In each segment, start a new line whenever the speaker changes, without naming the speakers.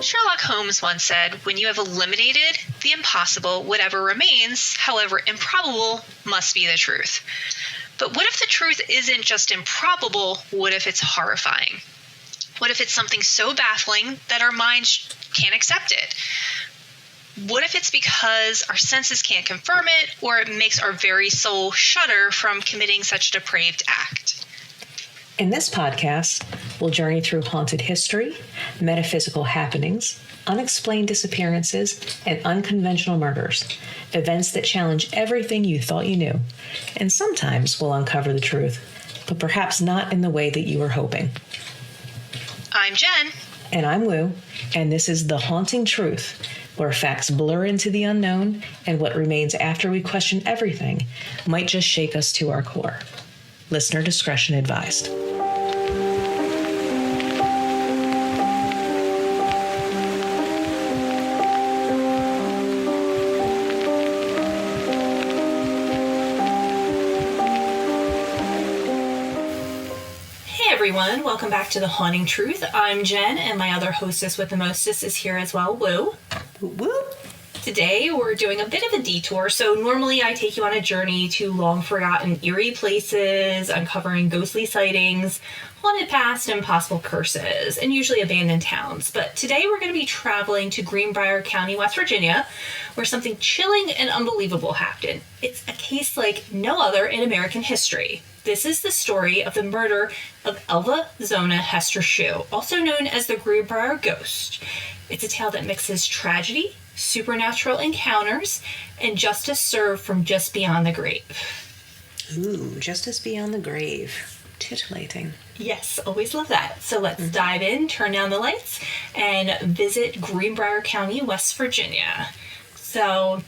Sherlock Holmes once said, "When you have eliminated the impossible, whatever remains, however improbable, must be the truth." But what if the truth isn't just improbable? What if it's horrifying? What if it's something so baffling that our minds can't accept it? What if it's because our senses can't confirm it, or it makes our very soul shudder from committing such a depraved act?
In this podcast, we'll journey through haunted history, metaphysical happenings, unexplained disappearances, and unconventional murders, events that challenge everything you thought you knew. And sometimes we'll uncover the truth, but perhaps not in the way that you were hoping.
I'm Jen.
And I'm Woo, and this is The Haunting Truth, where facts blur into the unknown and what remains after we question everything might just shake us to our core. Listener discretion advised.
Everyone, welcome back to The Haunting Truth. I'm Jen, and my other hostess with the mostest is here as well, Woo.
Woo.
Today, we're doing a bit of a detour. So normally I take you on a journey to long-forgotten eerie places, uncovering ghostly sightings, haunted past, and possible curses, and usually abandoned towns. But today we're going to be traveling to Greenbrier County, West Virginia, where something chilling and unbelievable happened. It's a case like no other in American history. This is the story of the murder of Elva Zona Heaster Shue, also known as the Greenbrier Ghost. It's a tale that mixes tragedy, supernatural encounters, and justice served from just beyond the grave.
Ooh, justice beyond the grave. Titillating.
Yes, always love that. So let's dive in, turn down the lights, and visit Greenbrier County, West Virginia. So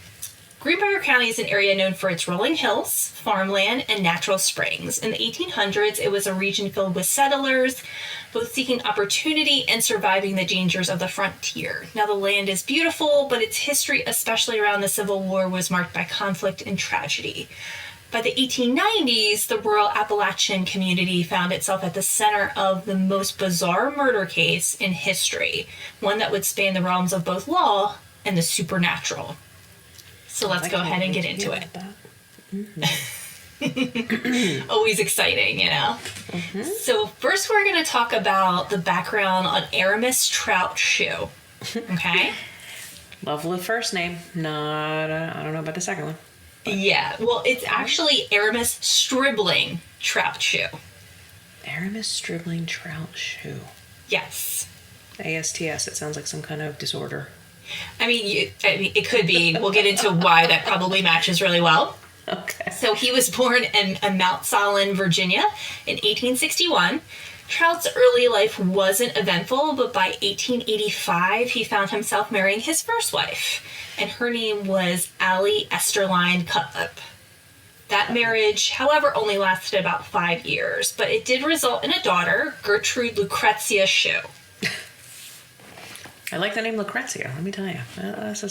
Greenbrier County is an area known for its rolling hills, farmland, and natural springs. In the 1800s, it was a region filled with settlers, both seeking opportunity and surviving the dangers of the frontier. Now, the land is beautiful, but its history, especially around the Civil War, was marked by conflict and tragedy. By the 1890s, the rural Appalachian community found itself at the center of the most bizarre murder case in history, one that would span the realms of both law and the supernatural. So let's go ahead and get into it. Always exciting, you know? Mm-hmm. So first we're going to talk about the background on Aramis Trout Shue. Okay?
Love the first name. Not, I don't know about the second one. But. Yeah,
well, it's actually Aramis Stribling Trout Shue.
Aramis Stribling Trout Shue.
Yes.
ASTS, it sounds like some kind of disorder.
I mean, it could be. We'll get into why that probably matches really well.
Okay.
So he was born in Mount Solon, Virginia in 1861. Trout's early life wasn't eventful, but by 1885, he found himself marrying his first wife, and her name was Allie Esterline Cutlip. That marriage, however, only lasted about 5 years, but it did result in a daughter, Gertrude Lucrezia Shue.
I like the name Lucrezia, let me tell you. This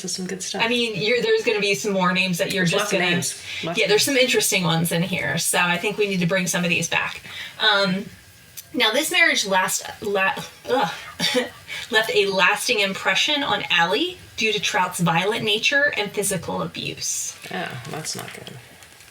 is some good stuff.
I mean, there's going to be some more names that you're just going to... Yeah, there's some interesting ones in here, so I think we need to bring some of these back. Now, this marriage left a lasting impression on Allie due to Trout's violent nature and physical abuse.
Oh, that's not good.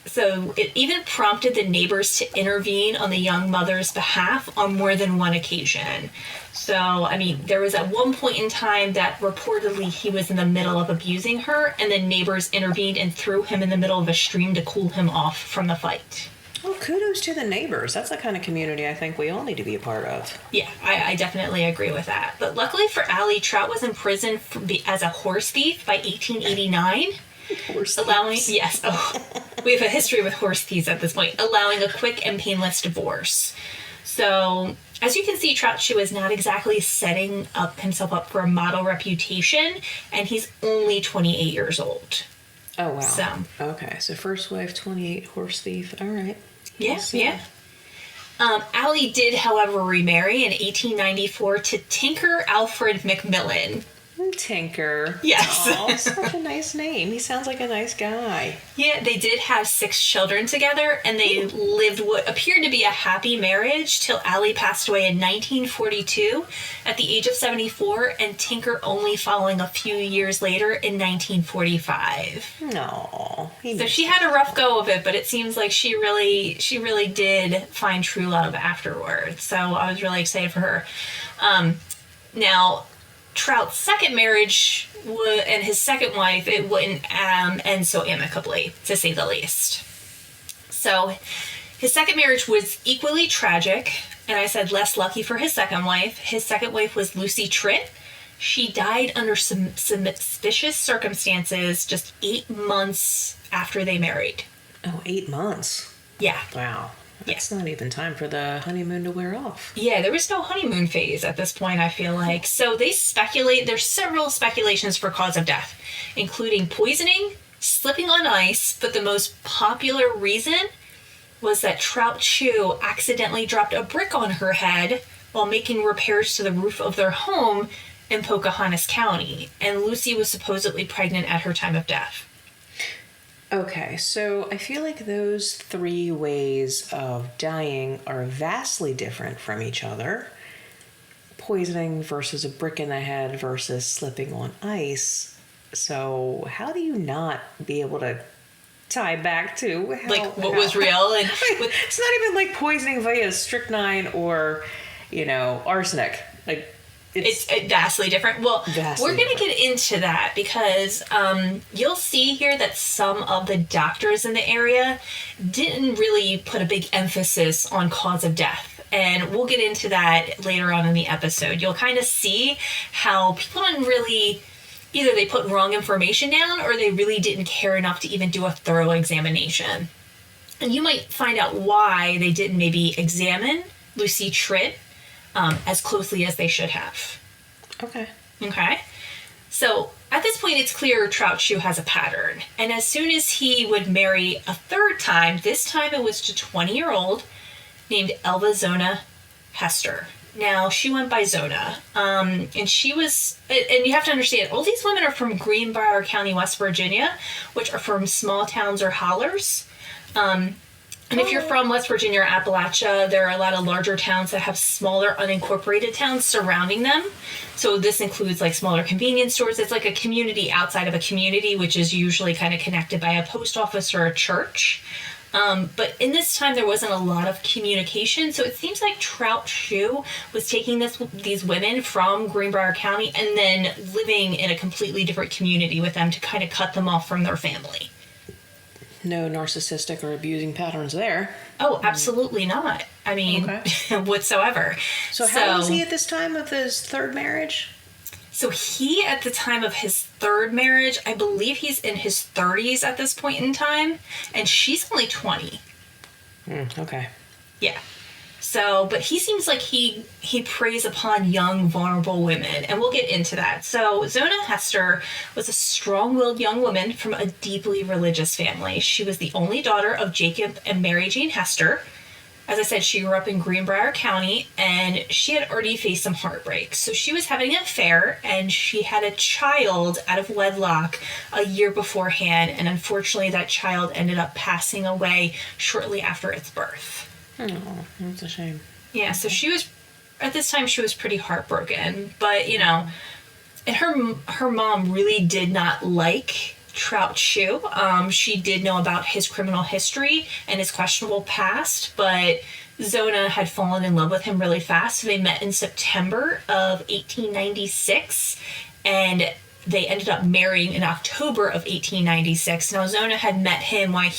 So it even prompted the neighbors to intervene on the young mother's behalf on more than one occasion. So, I mean, there was at one point in time that reportedly he was in the middle of abusing her, and the neighbors intervened and threw him in the middle of a stream to cool him off from the fight.
Well, kudos to the neighbors. That's the kind of community I think we all need to be a part of.
Yeah, I definitely agree with that. But luckily for Allie, Trout was in prison as a horse thief by 1889.
Horse
we have a history with horse thieves at this point, allowing a quick and painless divorce. So, as you can see, Trout Shue is not exactly setting himself up for a model reputation, and he's only 28 years old.
Oh, wow.
So,
okay, so first wife, 28, horse thief. All right.
Yeah. Allie did, however, remarry in 1894 to Tinker Alfred McMillan.
Tinker.
Yes.
Oh, such a nice name. He sounds like a nice guy.
Yeah, they did have 6 children together, and they lived what appeared to be a happy marriage till Allie passed away in 1942 at the age of 74, and Tinker only following a few years later in 1945.
No.
So she had a rough go of it, but it seems like she really did find true love afterwards. So I was really excited for her. Now, Trout's second marriage and his second wife, it wouldn't end so amicably, to say the least. So his second marriage was equally tragic, and I said less lucky for his second wife. His second wife was Lucy Tritt. She died under some suspicious circumstances just 8 months after they married.
Oh, 8 months.
Yeah.
Wow. That's not even time for the honeymoon to wear off.
Yeah, there was no honeymoon phase at this point, I feel like. So they speculate, there's several speculations for cause of death, including poisoning, slipping on ice, but the most popular reason was that Trout Shue accidentally dropped a brick on her head while making repairs to the roof of their home in Pocahontas County, and Lucy was supposedly pregnant at her time of death.
Okay, so I feel like those 3 ways of dying are vastly different from each other. Poisoning versus a brick in the head versus slipping on ice. So how do you not be able to tie back to
what was real? And
it's not even like poisoning via strychnine or, arsenic. Like,
it's vastly different. Well, we're going to get into that because you'll see here that some of the doctors in the area didn't really put a big emphasis on cause of death. And we'll get into that later on in the episode. You'll kind of see how people didn't really, either they put wrong information down or they really didn't care enough to even do a thorough examination. And you might find out why they didn't maybe examine Lucy Tritt as closely as they should have.
Okay.
So at this point, it's clear Trout Shue has a pattern. And as soon as he would marry a third time, this time it was to 20-year-old named Elva Zona Heaster. Now, she went by Zona. And she was, and you have to understand, all these women are from Greenbrier County, West Virginia, which are from small towns or hollers. And if you're from West Virginia or Appalachia, there are a lot of larger towns that have smaller unincorporated towns surrounding them. So this includes like smaller convenience stores. It's like a community outside of a community, which is usually kind of connected by a post office or a church. But in this time, there wasn't a lot of communication. So it seems like Trout Shue was taking these women from Greenbrier County and then living in a completely different community with them to kind of cut them off from their family.
No narcissistic or abusing patterns there.
Oh, absolutely not. I mean, whatsoever.
So how old was he at this time of his third marriage?
So he, at the time of his third marriage, I believe he's in his 30s at this point in time, and she's only 20.
Okay.
Yeah. So, but he seems like he preys upon young, vulnerable women, and we'll get into that. So, Zona Heaster was a strong-willed young woman from a deeply religious family. She was the only daughter of Jacob and Mary Jane Heaster. As I said, she grew up in Greenbrier County, and she had already faced some heartbreak. So she was having an affair, and she had a child out of wedlock a year beforehand, and unfortunately that child ended up passing away shortly after its birth.
Oh, that's a shame.
Yeah, so she was, at this time, she was pretty heartbroken. But, and her mom really did not like Trout Shue. She did know about his criminal history and his questionable past, but Zona had fallen in love with him really fast. So they met in September of 1896, and they ended up marrying in October of 1896. Now, Zona had met him while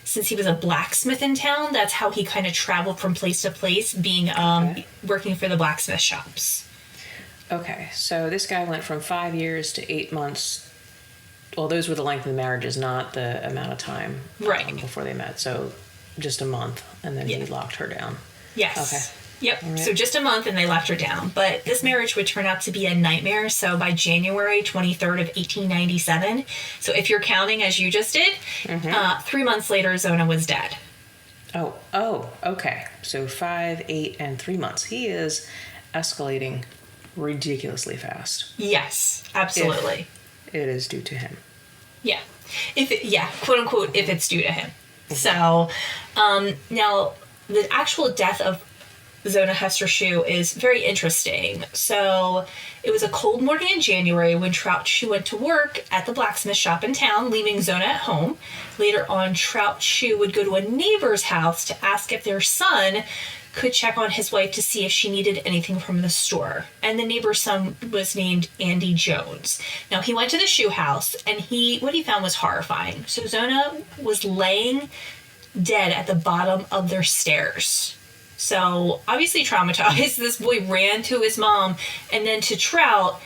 since he was a blacksmith in town. That's how he kind of traveled from place to place, being working for the blacksmith shops.
Okay, so this guy went from 5 years to 8 months. Well, those were the length of the marriages, not the amount of time before they met. So just a month, and then he locked her down.
Yes.
Okay.
Yep.
Right.
So just a month, and they left her down. But this marriage would turn out to be a nightmare. So by January 23rd of 1897, so if you're counting as you just did, 3 months later, Zona was dead.
Oh, okay. So 5, 8, and 3 months. He is escalating ridiculously fast.
Yes, absolutely.
If it is due to him.
Yeah. Quote unquote, if it's due to him. So, now the actual death of Zona Heaster Shue is very interesting. So, it was a cold morning in January when Shue went to work at the blacksmith shop in town, leaving Zona at home. Later on, Shue would go to a neighbor's house to ask if their son could check on his wife to see if she needed anything from the store. And the neighbor's son was named Andy Jones. Now, he went to the Shue house, and what he found was horrifying. So Zona was laying dead at the bottom of their stairs. So, obviously traumatized, this boy ran to his mom and then to Trout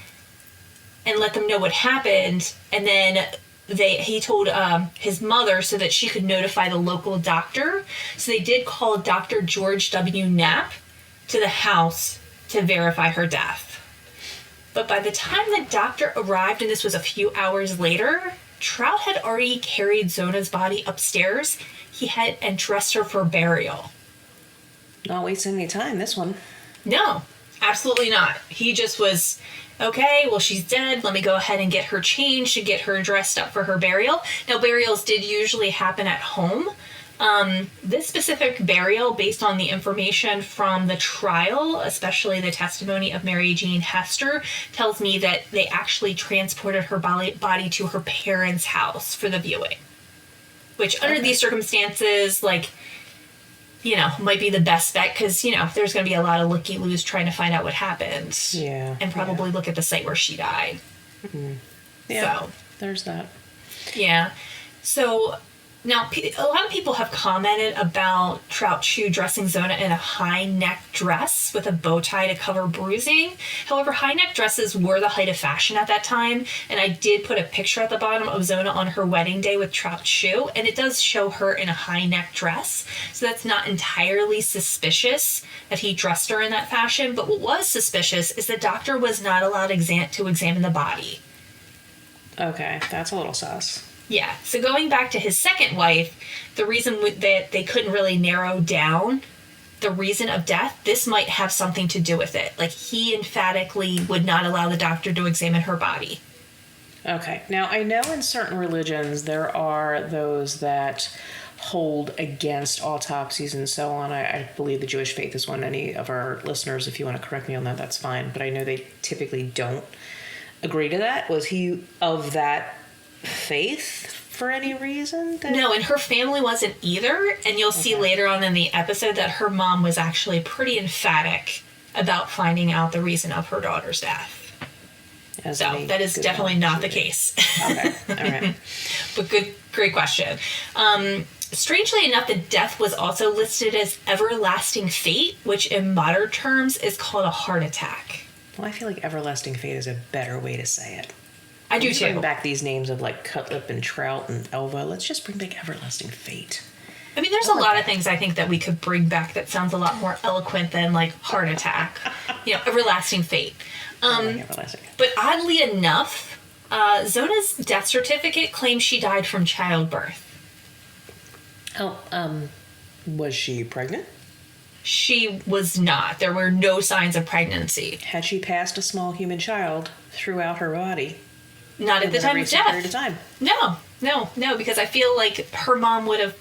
and let them know what happened. And then he told his mother so that she could notify the local doctor. So they did call Dr. George W. Knapp to the house to verify her death. But by the time the doctor arrived, and this was a few hours later, Trout had already carried Zona's body upstairs. He had and dressed her for burial.
Not wasting any time, this one.
No, absolutely not. He just was, okay, well, she's dead. Let me go ahead and get her changed to get her dressed up for her burial. Now, burials did usually happen at home. This specific burial, based on the information from the trial, especially the testimony of Mary Jean Heaster, tells me that they actually transported her body to her parents' house for the viewing. Which, under these circumstances, might be the best bet because, there's going to be a lot of looky-loos trying to find out what happened.
Yeah.
And probably look at the site where she died.
Mm-hmm. Yeah,
so,
there's that.
Yeah. So, now, a lot of people have commented about Trout Shue dressing Zona in a high-neck dress with a bow tie to cover bruising. However, high-neck dresses were the height of fashion at that time, and I did put a picture at the bottom of Zona on her wedding day with Trout Shue, and it does show her in a high-neck dress, so that's not entirely suspicious that he dressed her in that fashion, but what was suspicious is the doctor was not allowed to examine the body.
Okay, that's a little sus.
Yeah, so going back to his second wife, the reason that they couldn't really narrow down the reason of death, this might have something to do with it. Like, he emphatically would not allow the doctor to examine her body.
Okay, now I know in certain religions there are those that hold against autopsies and so on. I believe the Jewish faith is one. Any of our listeners, if you want to correct me on that, that's fine. But I know they typically don't agree to that. Was he of that faith for any reason?
No, and her family wasn't either. And you'll see later on in the episode that her mom was actually pretty emphatic about finding out the reason of her daughter's death. So that is definitely not the case.
Okay, all right.
But great question. Strangely enough, the death was also listed as everlasting fate, which in modern terms is called a heart attack.
Well, I feel like everlasting fate is a better way to say it.
I do too.
Bring back these names of like Cutlip and Trout and Elva. Let's just bring back everlasting fate.
I mean, there's a lot of things I think that we could bring back that sounds a lot more eloquent than like heart attack. Everlasting fate.
Everlasting.
But oddly enough, Zona's death certificate claims she died from childbirth.
Oh, was she pregnant?
She was not. There were no signs of pregnancy.
Had she passed a small human child throughout her body?
Not at the time of death.
Period of time.
No, because I feel like her mom would have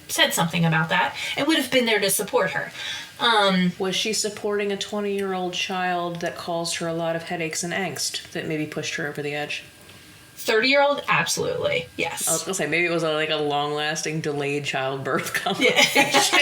said something about that and would have been there to support her.
Was she supporting a 20-year-old child that caused her a lot of headaches and angst that maybe pushed her over the edge?
30-year-old, absolutely, yes.
I was going to say, maybe it was like a long-lasting delayed childbirth complication.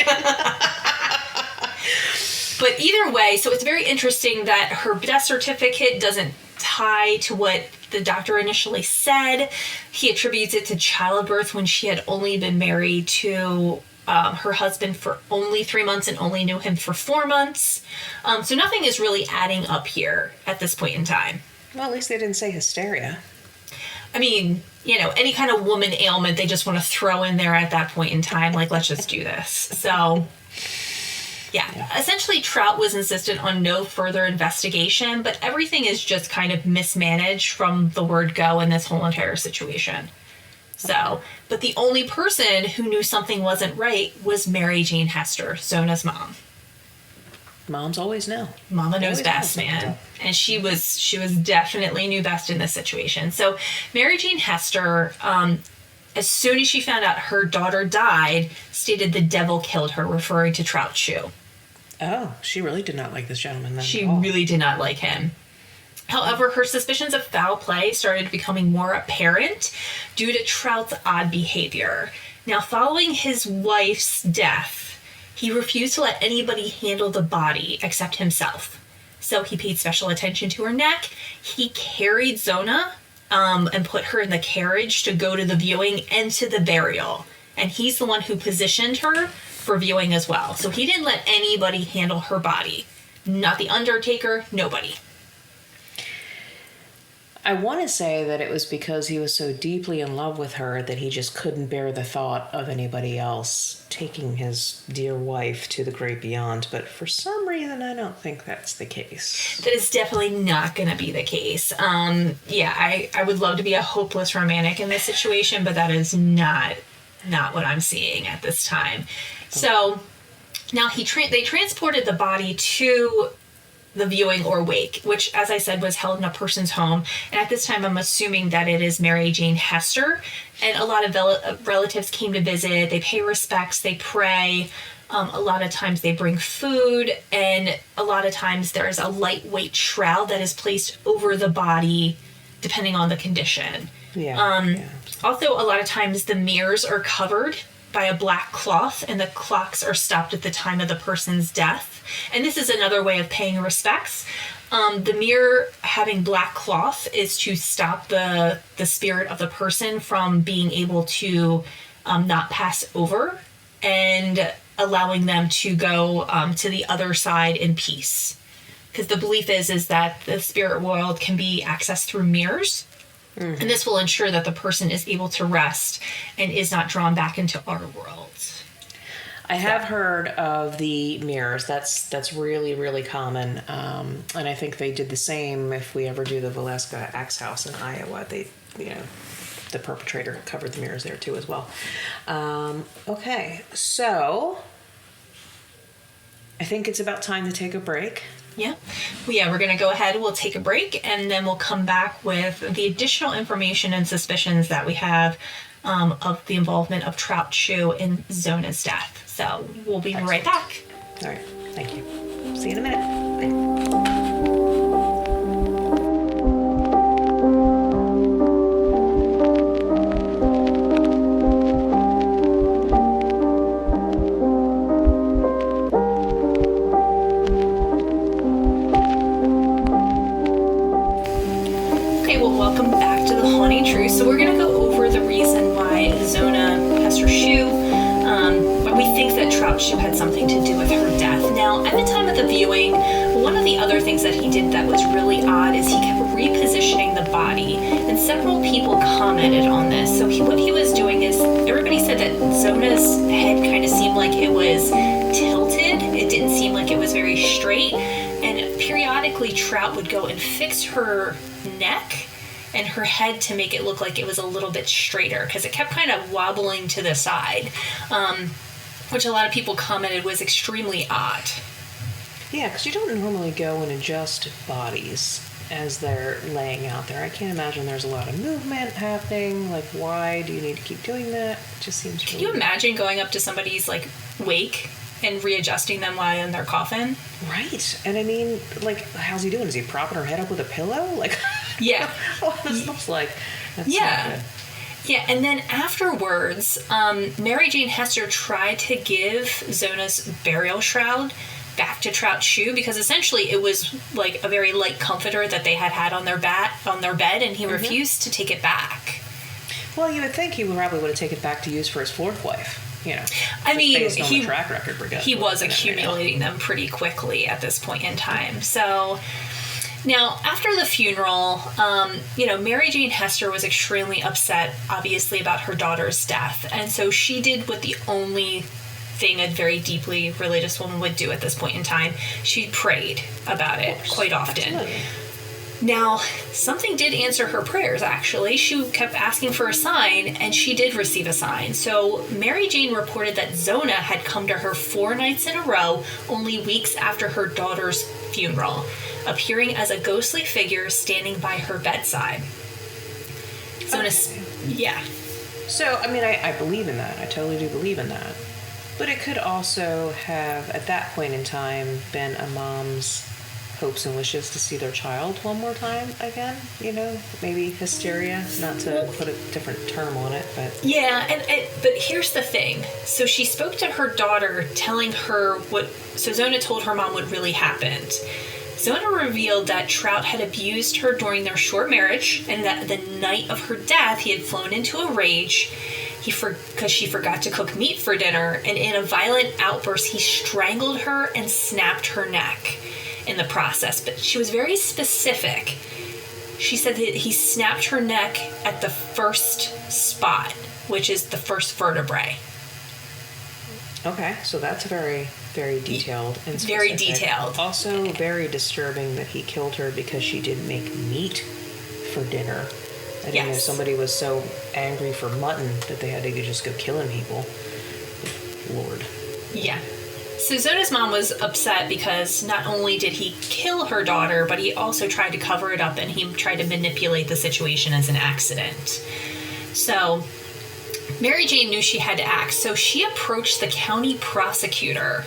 But either way, so it's very interesting that her death certificate doesn't tie to what the doctor initially said. He attributes it to childbirth when she had only been married to her husband for only 3 months and only knew him for 4 months. So nothing is really adding up here at this point in time.
Well, at least they didn't say hysteria.
I mean, any kind of woman ailment they just want to throw in there at that point in time. Like, let's just do this. So... Yeah. Essentially, Trout was insistent on no further investigation, but everything is just kind of mismanaged from the word go in this whole entire situation. So, but the only person who knew something wasn't right was Mary Jean Heaster, Zona's mom.
Moms always know.
Mama knows
Always
best,
knows.
man. And she was definitely knew best in this situation. So Mary Jane Heaster, as soon as she found out her daughter died, stated the devil killed her, referring to Trout Shue.
Oh, she really did not like this gentleman then.
She
at all.
really did not like him. However, her suspicions of foul play started becoming more apparent due to Trout's odd behavior. Now, following his wife's death, he refused to let anybody handle the body except himself. So he paid special attention to her neck. He carried Zona and put her in the carriage to go to the viewing and to the burial. And he's the one who positioned her for viewing as well. So he didn't let anybody handle her body. Not the undertaker, nobody.
I want to say that it was because he was so deeply in love with her that he just couldn't bear the thought of anybody else taking his dear wife to the great beyond. But for some reason, I don't think that's the case.
That is definitely not going to be the case. I would love to be a hopeless romantic in this situation, but that is not what I'm seeing at this time. So now they transported the body to the viewing or wake, which, as I said, was held in a person's home. And at this time, I'm assuming that it is Mary Jane Heaster. And a lot of relatives came to visit. They pay respects. They pray. A lot of times they bring food. And a lot of times there's a lightweight shroud that is placed over the body, depending on the condition. Also, a lot of times the mirrors are covered by a black cloth, and the clocks are stopped at the time of the person's death. And this is another way of paying respects. The mirror having black cloth is to stop the spirit of the person from being able to not pass over, and allowing them to go to the other side in peace. Because the belief is that the spirit world can be accessed through mirrors. Mm-hmm. And this will ensure that the person is able to rest and is not drawn back into our world.
I have heard of the mirrors. That's really, really common. And I think they did the same if we ever do the Valeska Axe House in Iowa. They, the perpetrator covered the mirrors there too as well. Okay, so I think it's about time to take a break.
Yeah. We're going to go ahead. We'll take a break, and then we'll come back with the additional information and suspicions that we have of the involvement of Trout Shue in Zona's death. So we'll be right back.
All right. Thank you. See you in a minute. Bye.
Welcome back to the Haunting Truth. So we're going to go over the reason why Zona Heaster Shue, why we think that Trout Shue had something to do with her death. Now, at the time of the viewing, one of the other things that he did that was really odd is he kept repositioning the body, and several people commented on this. So what he was doing is, everybody said that Zona's head kind of seemed like it was tilted. It didn't seem like it was very straight, and periodically Trout would go and fix her neck and her head to make it look like it was a little bit straighter, because it kept kind of wobbling to the side, which a lot of people commented was extremely odd.
Yeah, because you don't normally go and adjust bodies as they're laying out there. I can't imagine there's a lot of movement happening. Like, why do you need to keep doing that? It just seems
Can you imagine going up to somebody's, wake and readjusting them while in their coffin?
Right. And I mean, how's he doing? Is he propping her head up with a pillow?
Yeah.
What this looks like. That's
yeah.
not good.
Yeah, and then afterwards, Mary Jane Heaster tried to give Zona's burial shroud back to Trout Shue, because essentially it was a very light comforter that they had on their bed, and he refused to take it back.
Well, you would think he probably would have taken it back to use for his fourth wife.
I mean,
based on the track record we're getting.
He was accumulating them pretty quickly at this point in time. So now, after the funeral, Mary Jane Heaster was extremely upset, obviously, about her daughter's death. And so she did what the only thing a very deeply religious woman would do at this point in time. She prayed about it quite often.
Absolutely.
Now, something did answer her prayers, actually. She kept asking for a sign, and she did receive a sign. So Mary Jane reported that Zona had come to her 4 nights in a row, only weeks after her daughter's funeral, appearing as a ghostly figure standing by her bedside. Zona, yeah.
So, I mean, I believe in that. I totally do believe in that. But it could also have, at that point in time, been a mom's hopes and wishes to see their child one more time again. Maybe hysteria, not to put a different term on it, but...
Yeah, but here's the thing. So she spoke to her daughter, telling her so Zona told her mom what really happened. Zona revealed that Trout had abused her during their short marriage, and that the night of her death, he had flown into a rage because she forgot to cook meat for dinner, and in a violent outburst, he strangled her and snapped her neck in the process. But she was very specific. She said that he snapped her neck at the first spot, which is the first vertebrae.
Okay, so that's very, very detailed and specific.
Very detailed.
Also very disturbing that he killed her because she didn't make meat for dinner. I didn't know somebody was so angry for mutton that they had to just go killing people. Lord.
Yeah. So Zona's mom was upset because not only did he kill her daughter, but he also tried to cover it up, and he tried to manipulate the situation as an accident. So Mary Jane knew she had to act, so she approached the county prosecutor,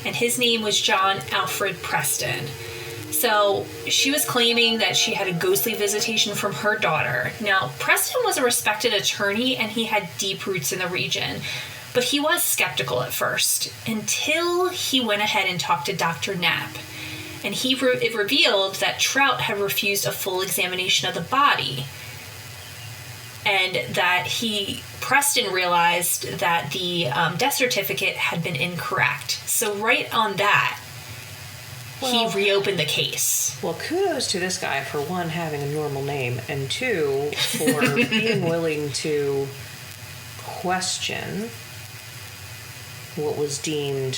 and his name was John Alfred Preston. So she was claiming that she had a ghostly visitation from her daughter. Now, Preston was a respected attorney, and he had deep roots in the region. But he was skeptical at first, until he went ahead and talked to Dr. Knapp. And it revealed that Trout had refused a full examination of the body. And that Preston realized that the death certificate had been incorrect. So right on that, he reopened the case.
Well, kudos to this guy for, one, having a normal name, and two, for being willing to question what was deemed,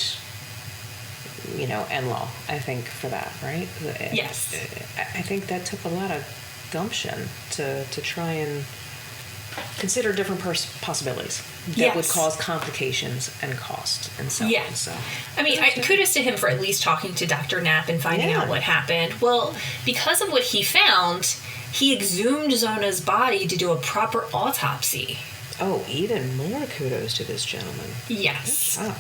NLaw, I think, for that, right?
Yes.
I think that took a lot of gumption to try and consider different possibilities that would cause complications and cost and so on. So,
I mean, kudos to him for at least talking to Dr. Knapp and finding out what happened. Well, because of what he found, he exhumed Zona's body to do a proper autopsy.
Oh, even more kudos to this gentleman.
Yes.
Good job.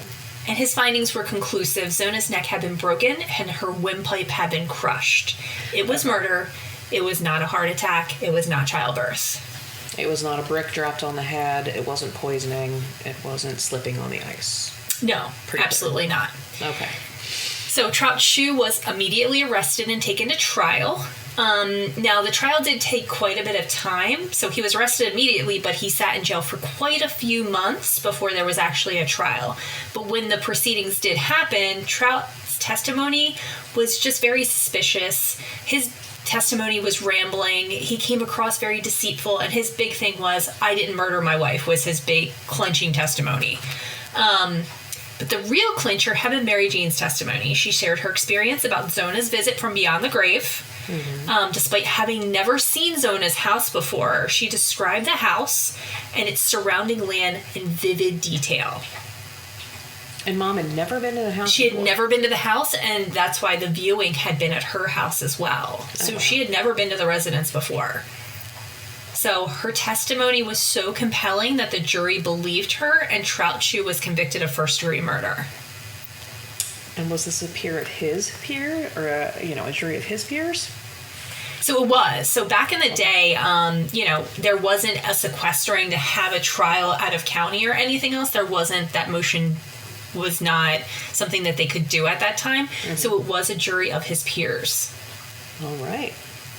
And his findings were conclusive. Zona's neck had been broken and her windpipe had been crushed. It was murder. It was not a heart attack. It was not childbirth.
It was not a brick dropped on the head. It wasn't poisoning. It wasn't slipping on the ice.
No, absolutely not.
Okay.
So Trout Shue was immediately arrested and taken to trial. Now, the trial did take quite a bit of time. So he was arrested immediately, but he sat in jail for quite a few months before there was actually a trial. But when the proceedings did happen, Trout's testimony was just very suspicious. His testimony was rambling. He came across very deceitful, and his big thing was, I didn't murder my wife, was his big clinching testimony. But the real clincher had been Mary Jane's testimony. She shared her experience about Zona's visit from beyond the grave. Mm-hmm. Despite having never seen Zona's house before, she described the house and its surrounding land in vivid detail.
And Mom had never been to the house
She had never been to the house, and that's why the viewing had been at her house as well. So she had never been to the residence before. So her testimony was so compelling that the jury believed her, and Trout Shue was convicted of first-degree murder.
And was this a peer of his peer, or a jury of his peers?
So it was. So back in the day, there wasn't a sequestering to have a trial out of county or anything else. There wasn't. That motion was not something that they could do at that time. Mm-hmm. So it was a jury of his peers.
All right.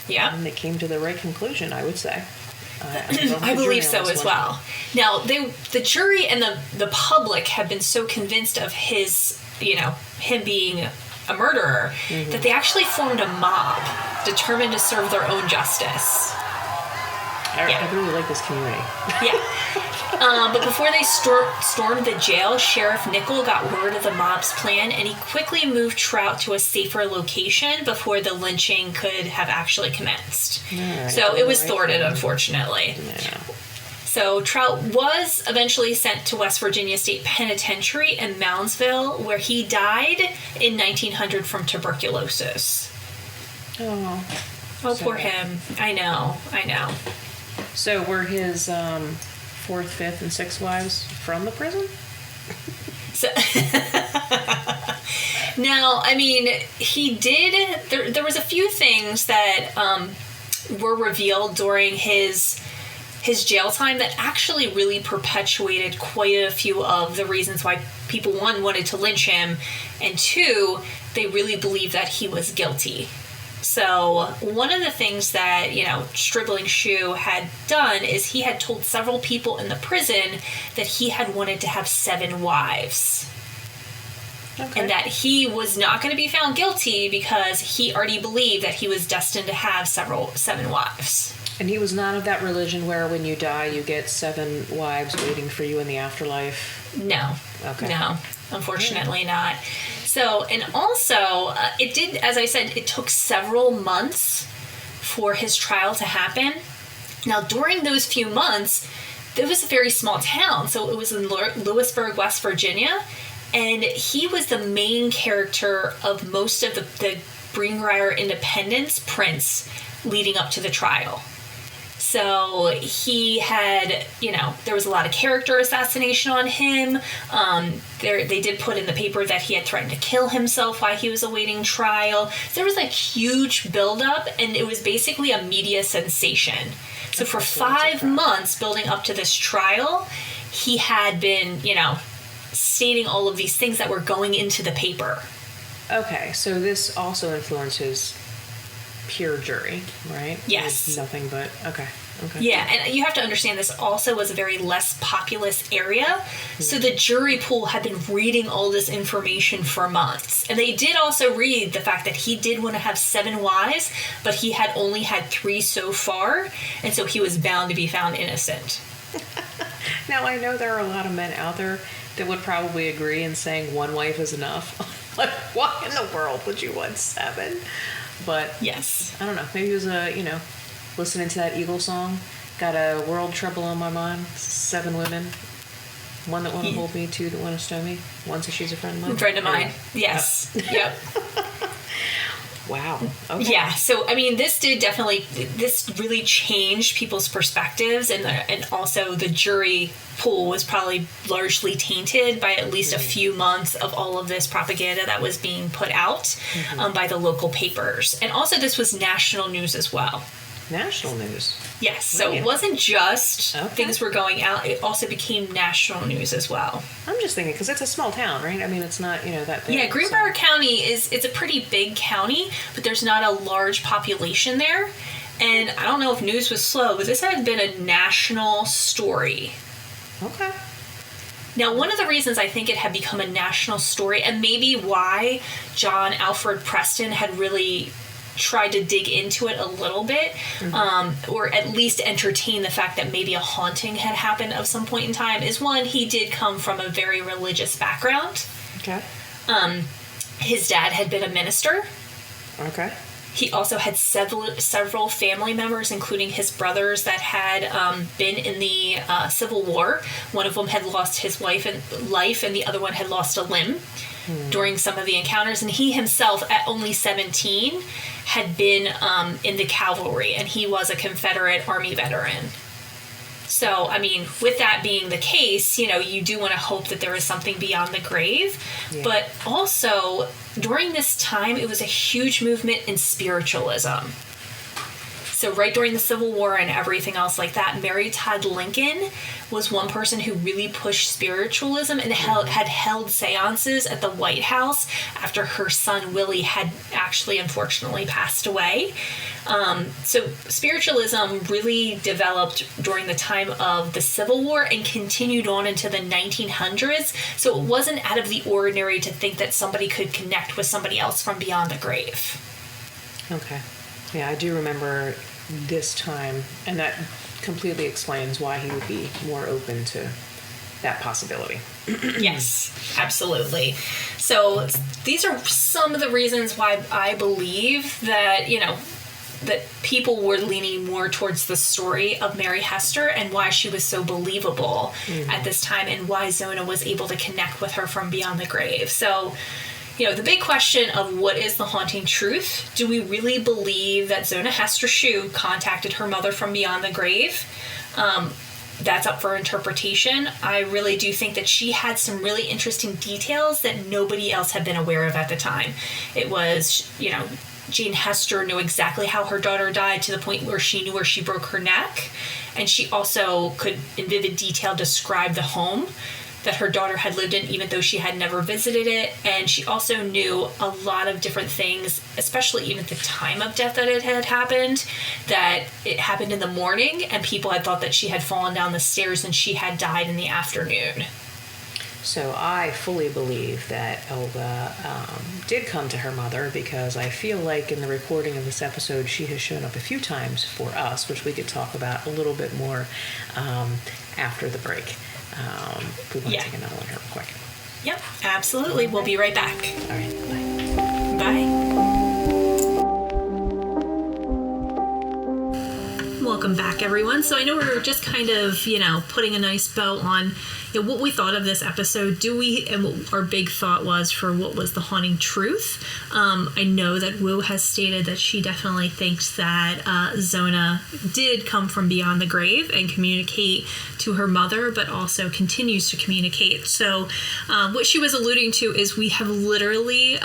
Yeah.
And they came to the right conclusion, I would say.
I believe so as well. Now, the jury and the public have been so convinced of his, him being a murderer, mm-hmm. that they actually formed a mob determined to serve their own justice.
I really like this community.
Yeah. But before they stormed the jail, Sheriff Nickel got word of the mob's plan, and he quickly moved Trout to a safer location before the lynching could have actually commenced.
Right,
so it was thwarted, unfortunately.
Yeah.
So Trout was eventually sent to West Virginia State Penitentiary in Moundsville, where he died in 1900 from tuberculosis.
Oh,
poor him. I know.
So were his fourth, fifth, and sixth wives from the prison?
So now, I mean, he did. There was a few things that were revealed during his jail time that actually really perpetuated quite a few of the reasons why people, one, wanted to lynch him, and two, they really believed that he was guilty. So one of the things that, Stribling Shue had done is he had told several people in the prison that he had wanted to have 7 wives. Okay. And that he was not going to be found guilty because he already believed that he was destined to have 7 wives.
And he was not of that religion where when you die you get 7 wives waiting for you in the afterlife?
No.
Okay.
No, unfortunately not. So, and also, it did, as I said, it took several months for his trial to happen. Now, during those few months, it was a very small town. So it was in Lewisburg, West Virginia. And he was the main character of most of the Greenbrier Independence prints leading up to the trial. So he had, there was a lot of character assassination on him. They did put in the paper that he had threatened to kill himself while he was awaiting trial. So there was like huge buildup, and it was basically a media sensation. So for 5 months building up to this trial, he had been, stating all of these things that were going into the paper.
Okay, so this also influenced his pure jury, right?
Yes.
Nothing but, okay.
Yeah, and you have to understand this also was a very less populous area, so the jury pool had been reading all this information for months. And they did also read the fact that he did want to have 7 wives, but he had only had 3 so far, and so he was bound to be found innocent.
Now, I know there are a lot of men out there that would probably agree in saying 1 wife is enough. Like, why in the world would you want 7? But
yes,
I don't know. Maybe it was listening to that Eagle song. Got a world trouble on my mind. 7 women. 1 that want to hold me, 2 that want to stow me. 1 so she's a friend of mine.
Friend of mine. Yes. Yep.
Wow. Okay.
Yeah. So I mean, this really changed people's perspectives, and also the jury pool was probably largely tainted by at least a few months of all of this propaganda that was being put out by the local papers, and also this was national news as well.
National news.
Yes, so it wasn't just things were going out, it also became national news as well.
I'm just thinking, because it's a small town, right? I mean, it's not, that big.
Yeah, Greenbrier County it's a pretty big county, but there's not a large population there. And I don't know if news was slow, but this had been a national story.
Okay.
Now, one of the reasons I think it had become a national story, and maybe why John Alfred Preston had really tried to dig into it a little bit, or at least entertain the fact that maybe a haunting had happened of some point in time, is one, he did come from a very religious background.
Okay.
His dad had been a minister.
Okay.
He also had several family members, including his brothers, that had been in the Civil War. One of them had lost his life, and the other one had lost a limb during some of the encounters. And he himself, at only 17, had been in the cavalry, and he was a Confederate Army veteran. So, I mean, with that being the case, you do want to hope that there is something beyond the grave. Yeah. But also, during this time, it was a huge movement in spiritualism. So right during the Civil War and everything else like that, Mary Todd Lincoln was one person who really pushed spiritualism and had held seances at the White House after her son Willie had actually unfortunately passed away. So spiritualism really developed during the time of the Civil War and continued on into the 1900s. So it wasn't out of the ordinary to think that somebody could connect with somebody else from beyond the grave.
Okay. Yeah, I do remember this time, and that completely explains why he would be more open to that possibility.
Yes, absolutely. So these are some of the reasons why I believe that, that people were leaning more towards the story of Mary Heaster and why she was so believable at this time and why Zona was able to connect with her from beyond the grave. So, the big question of what is the haunting truth? Do we really believe that Zona Heaster Shue contacted her mother from beyond the grave? That's up for interpretation. I really do think that she had some really interesting details that nobody else had been aware of at the time. It was, Jane Heaster knew exactly how her daughter died to the point where she knew where she broke her neck. And she also could, in vivid detail, describe the home that her daughter had lived in, even though she had never visited it. And she also knew a lot of different things, especially even the time of death that it had happened, that it happened in the morning and people had thought that she had fallen down the stairs and she had died in the afternoon.
So I fully believe that Elva did come to her mother, because I feel like in the recording of this episode she has shown up a few times for us, which we could talk about a little bit more after the break. We want to take another one here real quick.
Yep, absolutely. We'll be right back.
All right, bye.
Bye. Welcome back, everyone. So I know we were just kind of, putting a nice bow on what we thought of this episode. And what our big thought was for what was the haunting truth. I know that Wu has stated that she definitely thinks that Zona did come from beyond the grave and communicate to her mother, but also continues to communicate. So what she was alluding to is we have literally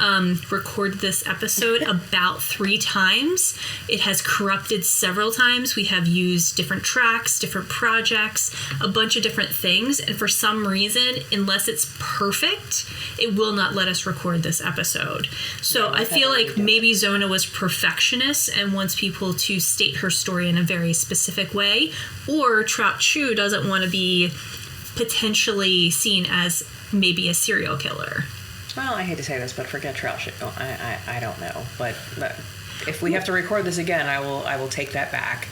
recorded this episode about 3 times. It has corrupted several times. We have used different tracks, different projects, a bunch of different things, and for some reason, unless it's perfect, it will not let us record this episode. So I feel like maybe Zona was perfectionist and wants people to state her story in a very specific way, or Trout Shue doesn't want to be potentially seen as maybe a serial killer.
Well, I hate to say this, but forget Trout Shue. I don't know, but if we have to record this again, I will take that back.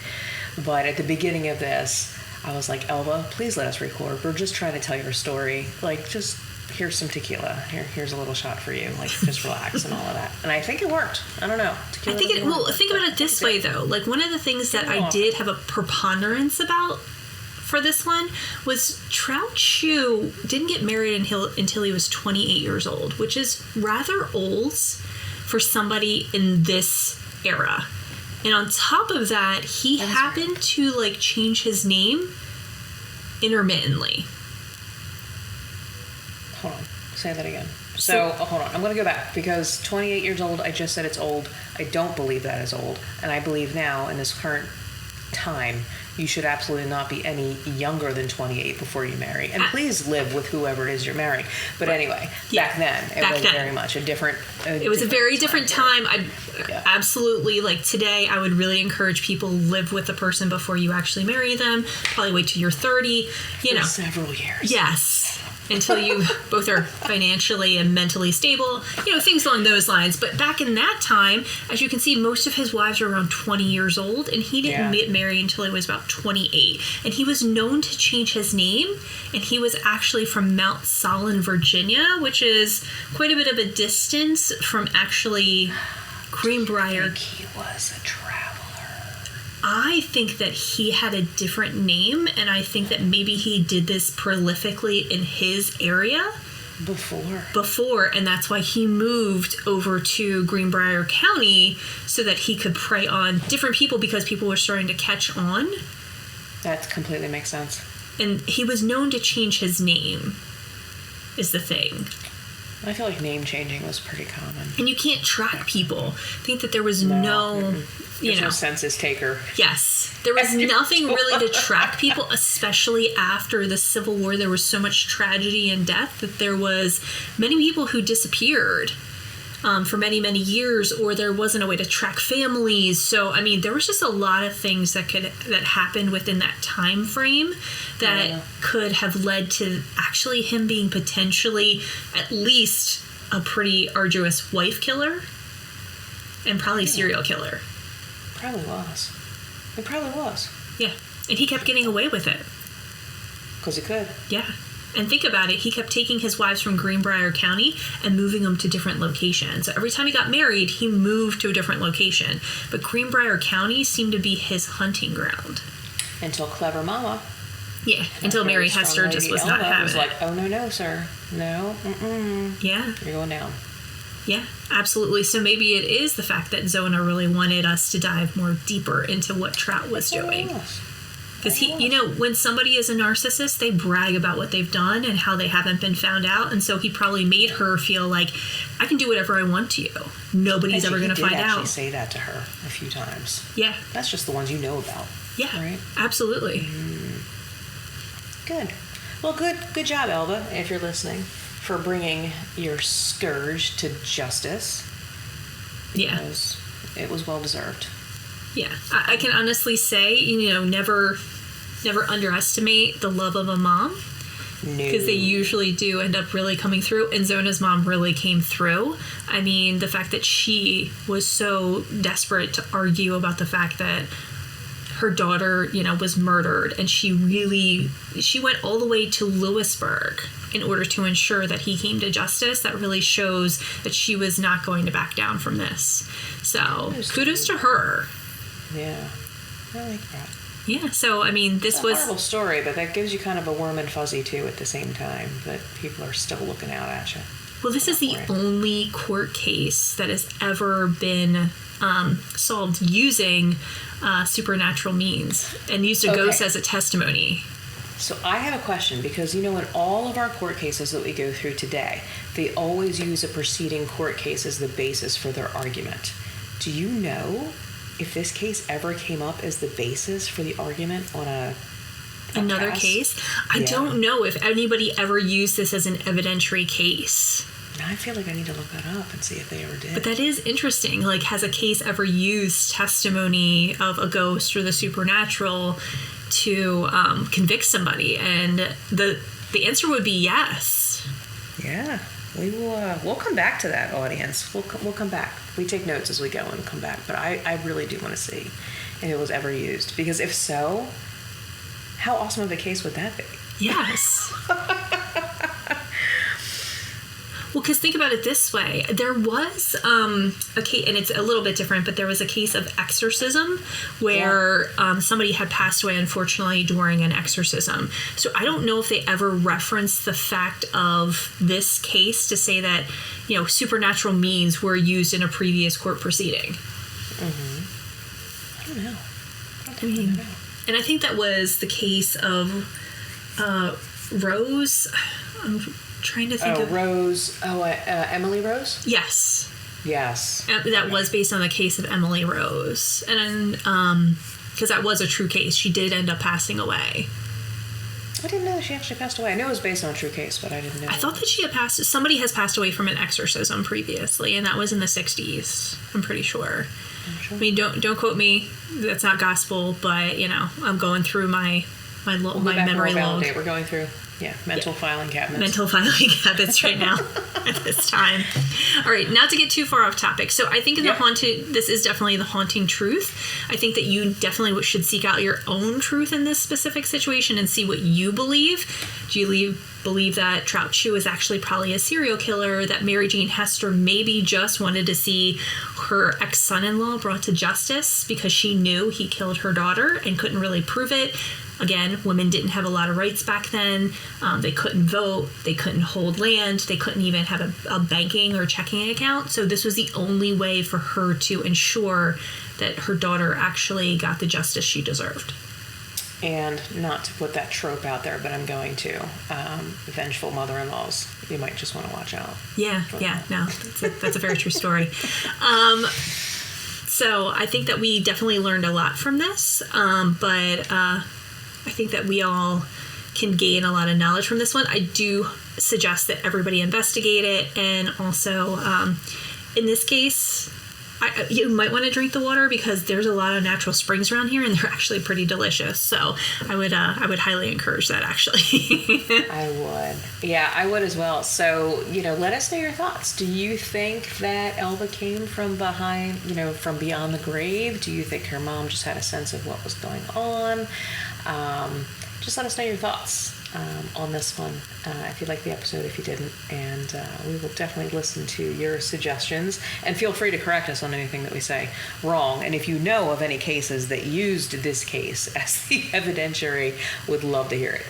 But at the beginning of this, I was like, Elva, please let us record. We're just trying to tell your story. Like, just here's some tequila. Here's a little shot for you. Like, just relax and all of that. And I think it worked. I don't know. Tequila
think about it this way, though. Like, one of the things that I did have a preponderance about for this one was Trout Shue didn't get married until he was 28 years old, which is rather old for somebody in this era. And on top of that, he happened to change his name intermittently.
Hold on. Say that again. So hold on. I'm going to go back, because 28 years old, I just said it's old. I don't believe that is old. And I believe now, in this current time, you should absolutely not be any younger than 28 before you marry. And please live with whoever it is you're marrying. But anyway, back then, it was very much a different
it was a very different time. Absolutely, today, I would really encourage people live with a person before you actually marry them. Probably wait till you're 30.
For several years.
Yes. Until you both are financially and mentally stable, things along those lines. But back in that time, as you can see, most of his wives were around 20 years old, and he didn't get married until he was about 28. And he was known to change his name, and he was actually from Mount Solon, Virginia, which is quite a bit of a distance from actually Greenbrier.
I think he was a traveler.
I think that he had a different name, and I think that maybe he did this prolifically in his area before, and that's why he moved over to Greenbrier County so that he could prey on different people, because people were starting to catch on.
That completely makes sense.
And he was known to change his name, is the thing.
I feel like name changing was pretty common.
And you can't track people. I think that there was no
census taker.
Yes. There was nothing really to track people, especially after the Civil War. There was so much tragedy and death that there was many people who disappeared for many, many years, or there wasn't a way to track families. So, there was just a lot of things that happened within that time frame that could have led to actually him being potentially at least a pretty arduous wife killer and probably serial killer.
Probably was. It probably was.
Yeah. And he kept getting away with it.
Because he could.
Yeah. And think about it, he kept taking his wives from Greenbrier County and moving them to different locations. So every time he got married, he moved to a different location. But Greenbrier County seemed to be his hunting ground.
Until clever mama.
Yeah, until Mary Heaster just was not having
was
it.
like, oh, no, sir. No,
Yeah.
You're going down.
Yeah, absolutely. So maybe it is the fact that Zona really wanted us to dive more deeper into what Trout was doing. Because when somebody is a narcissist, they brag about what they've done and how they haven't been found out. And so he probably made her feel like, I can do whatever I want to you. Nobody's ever going to find out.
He did actually say that to her a few times.
Yeah.
That's just the ones you know about.
Yeah,
right?
Absolutely.
Good. Well, good job, Elva, if you're listening, for bringing your scourge to justice.
Yeah.
Because it was well-deserved.
Yeah, I can honestly say, never underestimate the love of a mom. Because they usually do end up really coming through. And Zona's mom really came through. I mean, the fact that she was so desperate to argue about the fact that her daughter, was murdered. And she went all the way to Lewisburg in order to ensure that he came to justice. That really shows that she was not going to back down from this. So kudos to her.
Yeah, I like that.
Yeah, so, I mean, this was...
a horrible story, but that gives you kind of a warm and fuzzy, too, at the same time, that people are still looking out at you.
Well, this is the only court case that has ever been solved using supernatural means and used a ghost as a testimony.
So I have a question, because, in all of our court cases that we go through today, they always use a preceding court case as the basis for their argument. Do you know if this case ever came up as the basis for the argument on
another case? I don't know if anybody ever used this as an evidentiary case.
I feel like I need to look that up and see if they ever did.
But that is interesting. Like, has a case ever used testimony of a ghost or the supernatural to convict somebody? And the answer would be yes.
Yeah. We'll come back to that, audience. We'll come back. We take notes as we go and come back. But I really do want to see if it was ever used. Because if so, how awesome of a case would that be?
Yes. Well, because think about it this way. There was a case, and it's a little bit different, but there was a case of exorcism where somebody had passed away, unfortunately, during an exorcism. So I don't know if they ever referenced the fact of this case to say that, supernatural means were used in a previous court proceeding.
Mm-hmm. I don't know. I don't know.
And I think that was the case of Rose. I'm trying to think of
Rose. Emily Rose?
Yes. That was based on the case of Emily Rose. And because that was a true case. She did end up passing away.
I didn't know that she actually passed away. I knew it was based on a true case, but I didn't know.
I thought that she had passed. Somebody has passed away from an exorcism previously, and that was in the 60s. I'm pretty sure. I mean, don't quote me. That's not gospel, but I'm going through my memory log.
We're going through. Yeah, mental filing cabinets.
Mental filing cabinets right now at this time. All right, not to get too far off topic. So I think this is definitely the haunting truth. I think that you definitely should seek out your own truth in this specific situation and see what you believe. Do you believe that Trout Shue is actually probably a serial killer, that Mary Jane Heaster maybe just wanted to see her ex-son-in-law brought to justice because she knew he killed her daughter and couldn't really prove it? Again, women didn't have a lot of rights back then. They couldn't vote. They couldn't hold land. They couldn't even have a banking or checking account. So this was the only way for her to ensure that her daughter actually got the justice she deserved.
And not to put that trope out there, but I'm going to. Vengeful mother-in-laws. You might just want to watch out.
Yeah. No, that's a very true story. So I think that we definitely learned a lot from this. But I think that we all can gain a lot of knowledge from this one. I do suggest that everybody investigate it. And also, in this case, You might want to drink the water because there's a lot of natural springs around here, and they're actually pretty delicious. So I would highly encourage that, actually.
I would. Yeah, I would as well. So, let us know your thoughts. Do you think that Elva came from behind, from beyond the grave? Do you think her mom just had a sense of what was going on? Just let us know your thoughts on this one, if you liked the episode, if you didn't, and we will definitely listen to your suggestions, and feel free to correct us on anything that we say wrong, and if you know of any cases that used this case as the evidentiary, would love to hear it.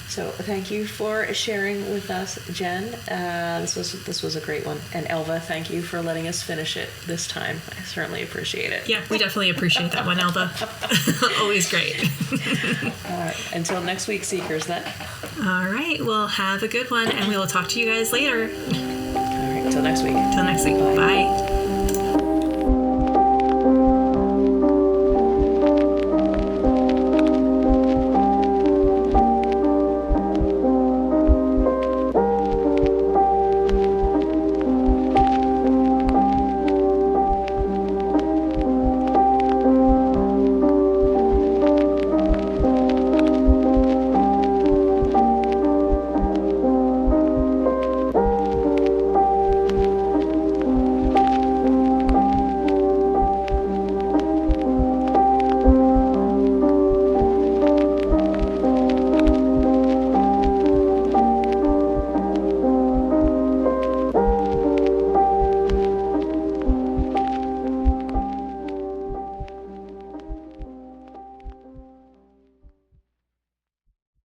So thank you for sharing with us, Jen. This was a great one, and Elva, thank you for letting us finish it this time. I certainly appreciate it.
Yeah, we definitely appreciate that one, Elva. Always great.
Until next week, Seekers, then.
All right, well, have a good one, and we will talk to you guys later.
All right, till next week.
Till next week. Bye.